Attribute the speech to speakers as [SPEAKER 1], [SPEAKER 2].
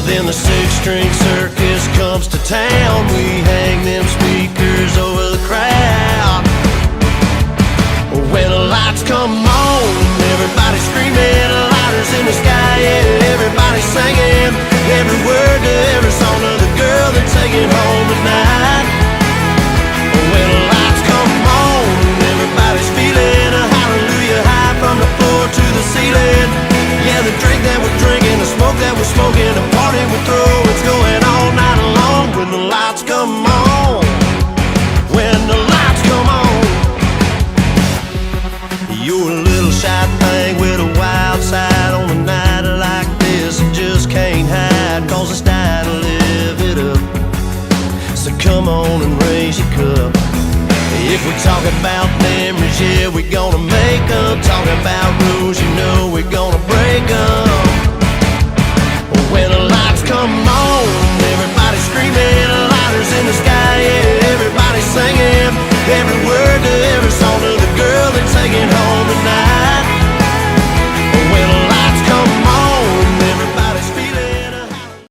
[SPEAKER 1] Then the six-string circus comes to town. We hang them speakers over the crowd. When the lights come on, everybody's screaming, lighters in the sky, yeah, everybody's singing every word to every song of the girl they're taking home tonight. When the lights come on, everybody's feeling a hallelujah high from the floor to the ceiling. Yeah, the drink that we're drinking, the smoke that we're smoking, the party we're throwing, it's going all night long. When the lights come on, when the lights come on. You're a little shy thing with a wild side. On a night like this, you just can't hide, cause it's time to live it up. So come on and raise your cup. If we're talking about memories, yeah, we're gonna make them. Talking about rules,